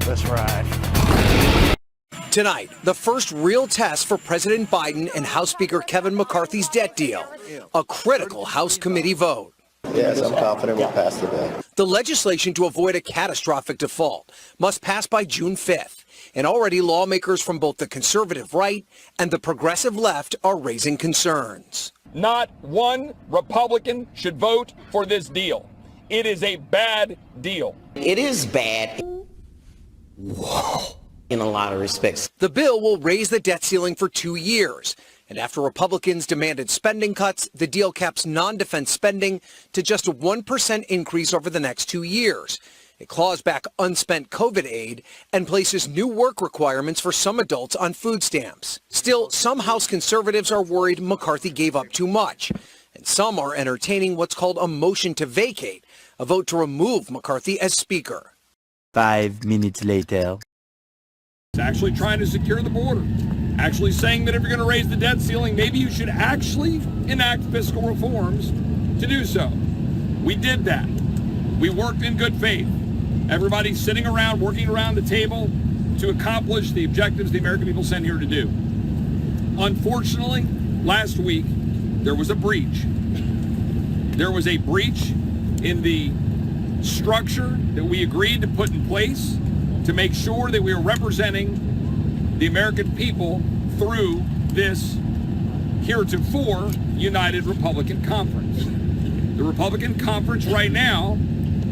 Let's ride. Tonight, the first real test for President Biden and House Speaker Kevin McCarthy's debt deal, a critical House committee vote. Yes, I'm confident we'll pass the bill. The legislation to avoid a catastrophic default must pass by June 5th, and already lawmakers from both the conservative right and the progressive left are raising concerns. Not one Republican should vote for this deal. It is a bad deal. It is bad. Whoa. In a lot of respects. The bill will raise the debt ceiling for 2 years. And after Republicans demanded spending cuts, the deal caps non-defense spending to just a 1% increase over the next 2 years. It claws back unspent COVID aid and places new work requirements for some adults on food stamps. Still, some House conservatives are worried McCarthy gave up too much. And some are entertaining what's called a motion to vacate, a vote to remove McCarthy as Speaker. 5 minutes later. It's actually trying to secure the border. Actually saying that if you're going to raise the debt ceiling, maybe you should actually enact fiscal reforms to do so. We did that. We worked in good faith. Everybody's sitting around, working around the table to accomplish the objectives the American people sent here to do. Unfortunately, last week, there was a breach. There was a breach in the structure that we agreed to put in place to make sure that we are representing the American people through this heretofore United Republican Conference. The Republican Conference right now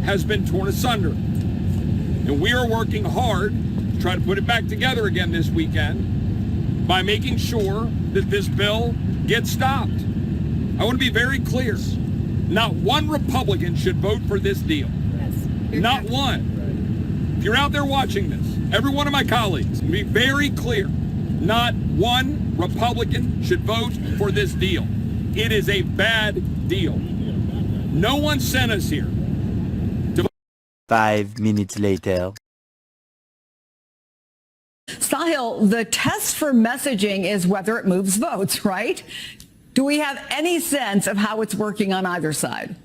has been torn asunder. And we are working hard to try to put it back together again this weekend by making sure that this bill gets stopped. I want to be very clear. Not one Republican should vote for this deal. Not one. If you're out there watching this, every one of my colleagues, be very clear. Not one Republican should vote for this deal. It is a bad deal. No one sent us here to 5 minutes later. Sahil, the test for messaging is whether it moves votes, right? Do we have any sense of how it's working on either side?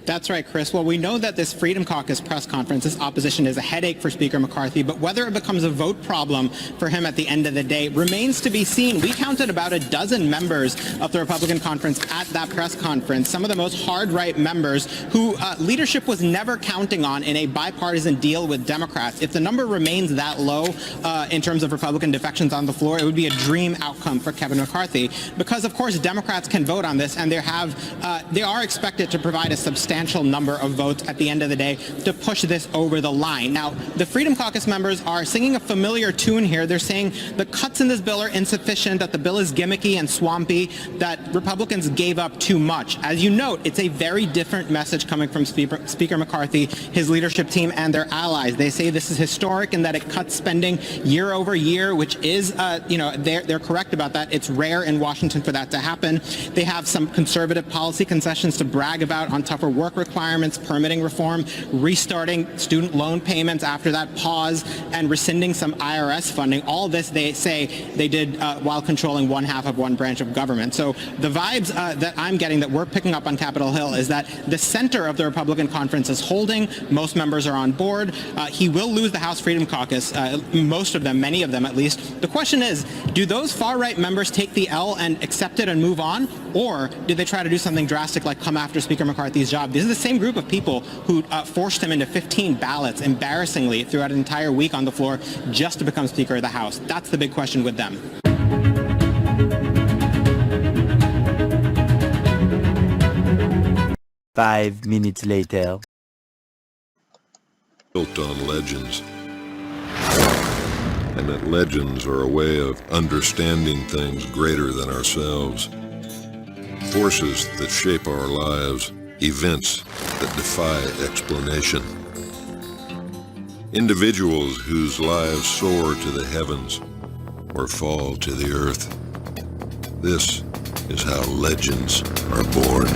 That's right, Chris. Well, we know that this Freedom Caucus press conference, this opposition is a headache for Speaker McCarthy, but whether it becomes a vote problem for him at the end of the day remains to be seen. We counted about a dozen members of the Republican conference at that press conference, some of the most hard-right members who leadership was never counting on in a bipartisan deal with Democrats. If the number remains that low in terms of Republican defections on the floor, it would be a dream outcome for Kevin McCarthy because, of course, Democrats can vote on this, and they are expected to provide a substantial number of votes at the end of the day to push this over the line. Now, the Freedom Caucus members are singing a familiar tune here. They're saying the cuts in this bill are insufficient, that the bill is gimmicky and swampy, that Republicans gave up too much. As you note, it's a very different message coming from Speaker McCarthy, his leadership team, and their allies. They say this is historic and that it cuts spending year over year, which is, they're correct about that. It's rare in Washington for that to happen. They have some conservative policy concessions to brag about on tougher work requirements, permitting reform, restarting student loan payments after that pause, and rescinding some IRS funding. All this, they say, they did while controlling one half of one branch of government. So the vibes that I'm getting, that we're picking up on Capitol Hill, is that the center of the Republican conference is holding. Most members are on board. He will lose the House Freedom Caucus, most of them, many of them at least. The question is, do those far-right members take the L and accept it and move on? Or did they try to do something drastic like come after Speaker McCarthy's job? This is the same group of people who forced him into 15 ballots, embarrassingly, throughout an entire week on the floor just to become Speaker of the House. That's the big question with them. Five minutes later. Built on legends. And that legends are a way of understanding things greater than ourselves. Forces that shape our lives, events that defy explanation. Individuals whose lives soar to the heavens or fall to the earth. This is how legends are born.